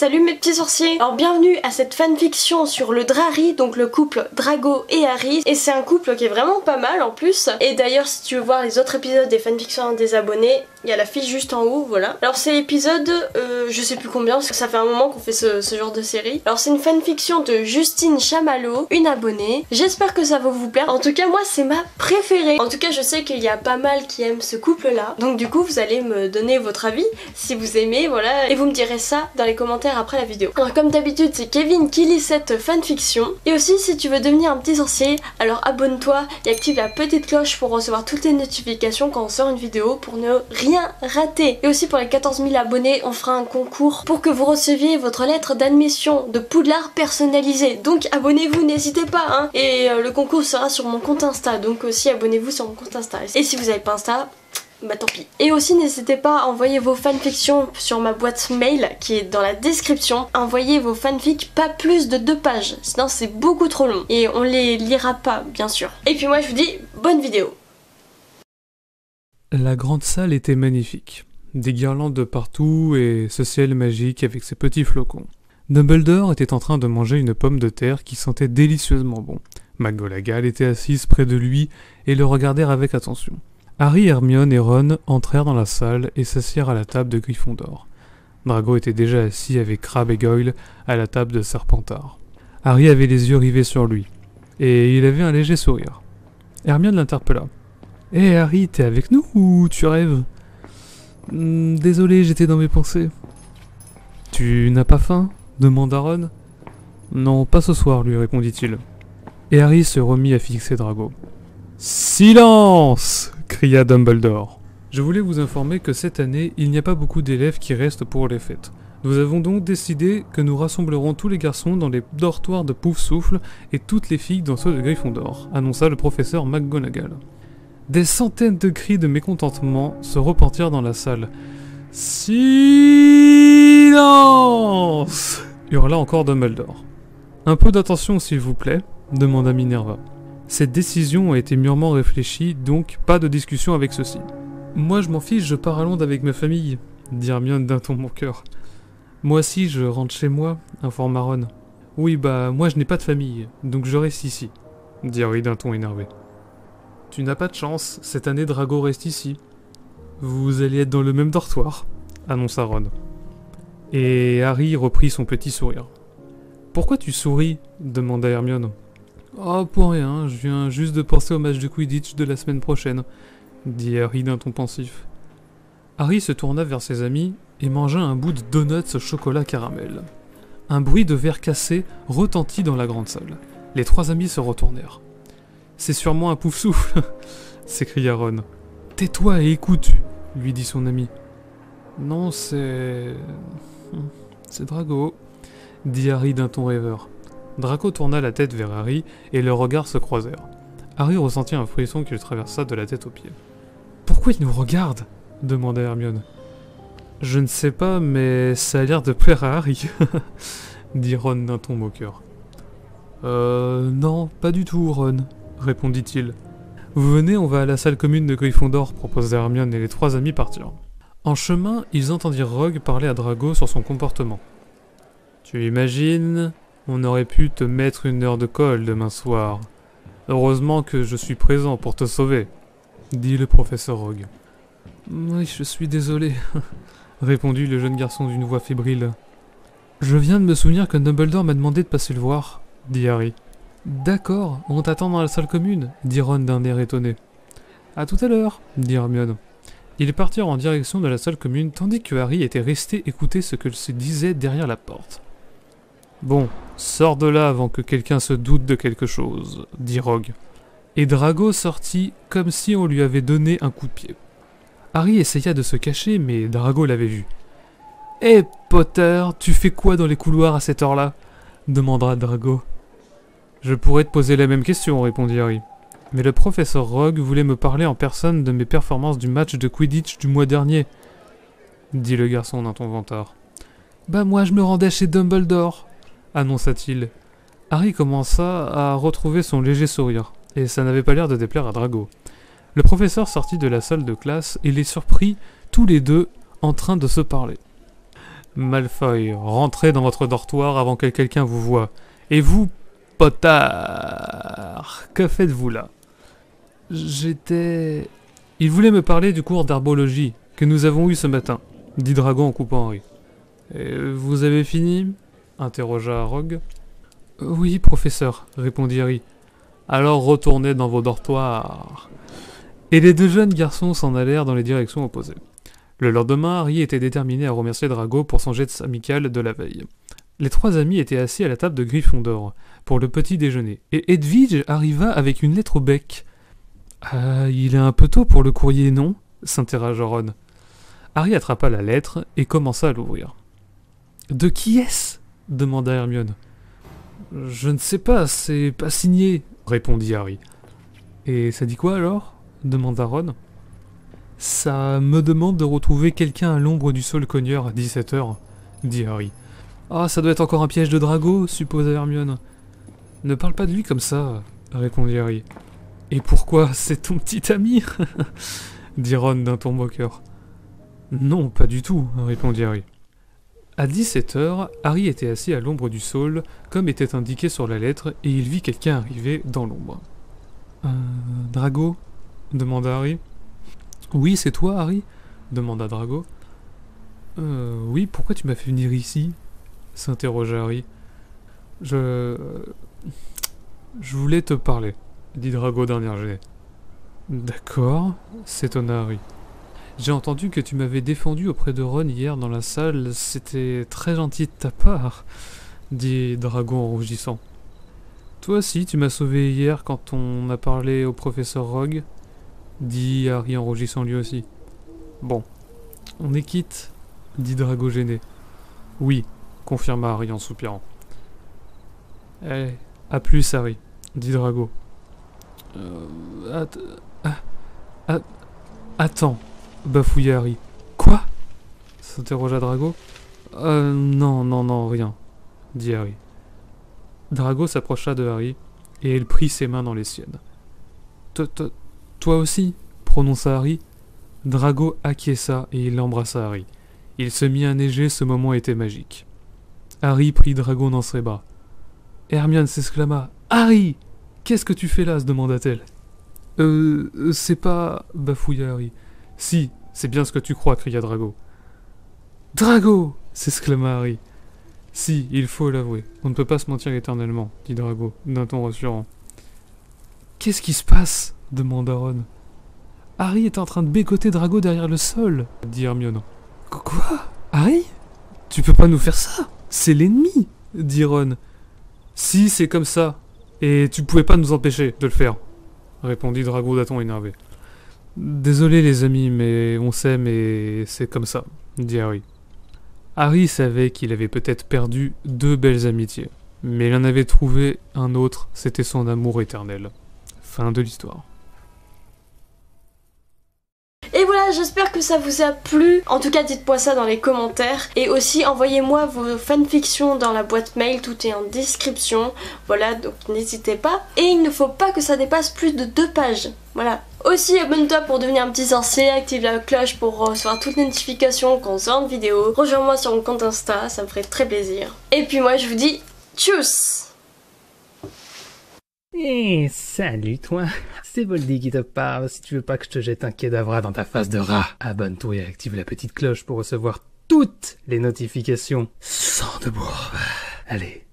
salut mes petits sorciers. Alors bienvenue à cette fanfiction sur le Drarry, donc le couple Drago et Harry. Et c'est un couple qui est vraiment pas mal en plus. Et d'ailleurs si tu veux voir les autres épisodes des fanfictions des abonnés, il y a la fiche juste en haut, voilà. Alors c'est l'épisode, je sais plus combien, parce que ça fait un moment qu'on fait ce genre de série. Alors c'est une fanfiction de Justine Chamallow, une abonnée. J'espère que ça va vous plaire. En tout cas moi c'est ma préférée. En tout cas je sais qu'il y a pas mal qui aiment ce couple là. Donc du coup vous allez me donner votre avis si vous aimez, voilà. Et vous me direz ça dans les commentaires après la vidéo. Alors comme d'habitude c'est Kevin qui lit cette fanfiction. Et aussi si tu veux devenir un petit sorcier, alors abonne-toi et active la petite cloche pour recevoir toutes les notifications quand on sort une vidéo pour ne rien rater. Et aussi pour les 14 000 abonnés on fera un concours pour que vous receviez votre lettre d'admission de Poudlard personnalisée. Donc abonnez-vous, n'hésitez pas hein. Et le concours sera sur mon compte Insta, donc aussi abonnez-vous sur mon compte Insta. Et si vous n'avez pas Insta, bah tant pis. Et aussi n'hésitez pas à envoyer vos fanfictions sur ma boîte mail qui est dans la description. Envoyez vos fanfics pas plus de 2 pages, sinon c'est beaucoup trop long. Et on les lira pas bien sûr. Et puis moi je vous dis bonne vidéo. La grande salle était magnifique. Des guirlandes de partout et ce ciel magique avec ses petits flocons. Dumbledore était en train de manger une pomme de terre qui sentait délicieusement bon. McGonagall était assise près de lui et le regardèrent avec attention. Harry, Hermione et Ron entrèrent dans la salle et s'assirent à la table de Gryffondor. Drago était déjà assis avec Crabbe et Goyle à la table de Serpentard. Harry avait les yeux rivés sur lui, et il avait un léger sourire. Hermione l'interpella. « Hé Harry, t'es avec nous ou tu rêves ?»« Désolé, j'étais dans mes pensées. »« Tu n'as pas faim ?» demanda Ron. « Non, pas ce soir, lui répondit-il. » Et Harry se remit à fixer Drago. « Silence !» cria Dumbledore. Je voulais vous informer que cette année, il n'y a pas beaucoup d'élèves qui restent pour les fêtes. Nous avons donc décidé que nous rassemblerons tous les garçons dans les dortoirs de Poufsouffle et toutes les filles dans ceux de Gryffondor, annonça le professeur McGonagall. Des centaines de cris de mécontentement se repentirent dans la salle. « Silence !» hurla encore Dumbledore. « Un peu d'attention s'il vous plaît » demanda Minerva. Cette décision a été mûrement réfléchie, donc pas de discussion avec ceux-ci. « Moi je m'en fiche, je pars à Londres avec ma famille » dit Hermione d'un ton moqueur. « Moi aussi je rentre chez moi » informa Ron. « Oui bah moi je n'ai pas de famille, donc je reste ici » dit Harry d'un ton énervé. « Tu n'as pas de chance, cette année Drago reste ici. Vous allez être dans le même dortoir » annonça Ron. Et Harry reprit son petit sourire. « Pourquoi tu souris » demanda Hermione. « Oh, pour rien, je viens juste de penser au match de Quidditch de la semaine prochaine » dit Harry d'un ton pensif. Harry se tourna vers ses amis et mangea un bout de donuts au chocolat caramel. Un bruit de verre cassé retentit dans la grande salle. Les 3 amis se retournèrent. « C'est sûrement un Poufsouffle !» s'écria Ron. « Tais-toi et écoute !» lui dit son ami. « Non, c'est Drago !» dit Harry d'un ton rêveur. Draco tourna la tête vers Harry et leurs regards se croisèrent. Harry ressentit un frisson qui le traversa de la tête aux pieds. « Pourquoi il nous regarde ?» demanda Hermione. « Je ne sais pas, mais ça a l'air de plaire à Harry, » dit Ron d'un ton moqueur. « non, pas du tout, Ron, » répondit-il. « Vous venez, on va à la salle commune de Gryffondor, » proposa Hermione et les 3 amis partirent. En chemin, ils entendirent Rogue parler à Drago sur son comportement. « Tu imagines, on aurait pu te mettre une heure de colle demain soir. Heureusement que je suis présent pour te sauver, » dit le professeur Rogue. « Oui, je suis désolé, » répondit le jeune garçon d'une voix fébrile. « Je viens de me souvenir que Dumbledore m'a demandé de passer le voir, » dit Harry. « D'accord, on t'attend dans la salle commune, » dit Ron d'un air étonné. « À tout à l'heure, » dit Hermione. Ils partirent en direction de la salle commune tandis que Harry était resté écouter ce que se disait derrière la porte. « Bon, sors de là avant que quelqu'un se doute de quelque chose, » dit Rogue. Et Drago sortit comme si on lui avait donné un coup de pied. Harry essaya de se cacher, mais Drago l'avait vu. « Hé, Potter, tu fais quoi dans les couloirs à cette heure-là » demanda Drago. « Je pourrais te poser la même question, » répondit Harry. « Mais le professeur Rogue voulait me parler en personne de mes performances du match de Quidditch du mois dernier, » dit le garçon d'un ton vantard. « Bah moi je me rendais chez Dumbledore, » annonça-t-il. Harry commença à retrouver son léger sourire, et ça n'avait pas l'air de déplaire à Drago. Le professeur sortit de la salle de classe et les surprit tous les deux en train de se parler. Malfoy, rentrez dans votre dortoir avant que quelqu'un vous voie. Et vous, potard, que faites-vous là? J'étais... Il voulait me parler du cours d'arbologie que nous avons eu ce matin, dit Drago en coupant Harry. Et vous avez fini? Interrogea Rogue. Oui, professeur, répondit Harry. Alors retournez dans vos dortoirs. Et les deux jeunes garçons s'en allèrent dans les directions opposées. Le lendemain, Harry était déterminé à remercier Drago pour son jet amical de la veille. Les trois amis étaient assis à la table de Gryffondor pour le petit déjeuner, et Hedwige arriva avec une lettre au bec. Il est un peu tôt pour le courrier, non? S'interrogea Ron. Harry attrapa la lettre et commença à l'ouvrir. De qui est-ce? Demanda Hermione. Je ne sais pas, c'est pas signé, répondit Harry. Et ça dit quoi alors? Demanda Ron. Ça me demande de retrouver quelqu'un à l'ombre du sol cogneur à 17h, dit Harry. Ah, ça doit être encore un piège de Drago, supposa Hermione. Ne parle pas de lui comme ça, répondit Harry. Et pourquoi? C'est ton petit ami? dit Ron d'un ton moqueur. Non, pas du tout, répondit Harry. À 17h, Harry était assis à l'ombre du saule, comme était indiqué sur la lettre, et il vit quelqu'un arriver dans l'ombre. Drago? Demanda Harry. Oui, c'est toi, Harry? Demanda Drago. Oui, pourquoi tu m'as fait venir ici? S'interrogea Harry. Je voulais te parler, dit Drago d'un air gêné. D'accord, s'étonna Harry. J'ai entendu que tu m'avais défendu auprès de Ron hier dans la salle, c'était très gentil de ta part, dit Drago en rougissant. Toi aussi, tu m'as sauvé hier quand on a parlé au professeur Rogue, dit Harry en rougissant lui aussi. Bon, on est quitte, dit Drago gêné. Oui, confirma Harry en soupirant. À plus Harry, dit Drago. Attends, bafouilla Harry. Quoi? S'interrogea Drago. Non, rien, dit Harry. Drago s'approcha de Harry, et elle prit ses mains dans les siennes. Toi aussi, prononça Harry. Drago acquiesça et il embrassa Harry. Il se mit à neiger, ce moment était magique. Harry prit Drago dans ses bras. Hermione s'exclama. Harry! Qu'est-ce que tu fais là? Se demanda-t-elle. C'est pas... bafouilla Harry. Si, c'est bien ce que tu crois, cria Drago. Drago! S'exclama Harry. Si, il faut l'avouer. On ne peut pas se mentir éternellement, dit Drago, d'un ton rassurant. Qu'est-ce qui se passe? Demanda Ron. Harry est en train de bécoter Drago derrière le sol, dit Hermione. Quoi? Harry? Tu peux pas nous faire ça? C'est l'ennemi, dit Ron. Si, c'est comme ça. Et tu pouvais pas nous empêcher de le faire, répondit Drago d'un ton énervé. Désolé les amis, mais on s'aime et c'est comme ça, dit Harry. Harry savait qu'il avait peut-être perdu deux belles amitiés, mais il en avait trouvé un autre, c'était son amour éternel. Fin de l'histoire. Et voilà, j'espère que ça vous a plu. En tout cas, dites-moi ça dans les commentaires. Et aussi, envoyez-moi vos fanfictions dans la boîte mail, tout est en description. Voilà, donc n'hésitez pas. Et il ne faut pas que ça dépasse plus de 2 pages. Voilà. Aussi, abonne-toi pour devenir un petit sorcier, active la cloche pour recevoir toutes les notifications quand on sort une vidéo. Rejoins-moi sur mon compte Insta, ça me ferait très plaisir. Et puis moi, je vous dis tchuss! Salut toi, c'est Voldy qui te parle. Si tu veux pas que je te jette un Kedavra dans ta face de rat, abonne-toi et active la petite cloche pour recevoir toutes les notifications. Sans de bourbe. Allez,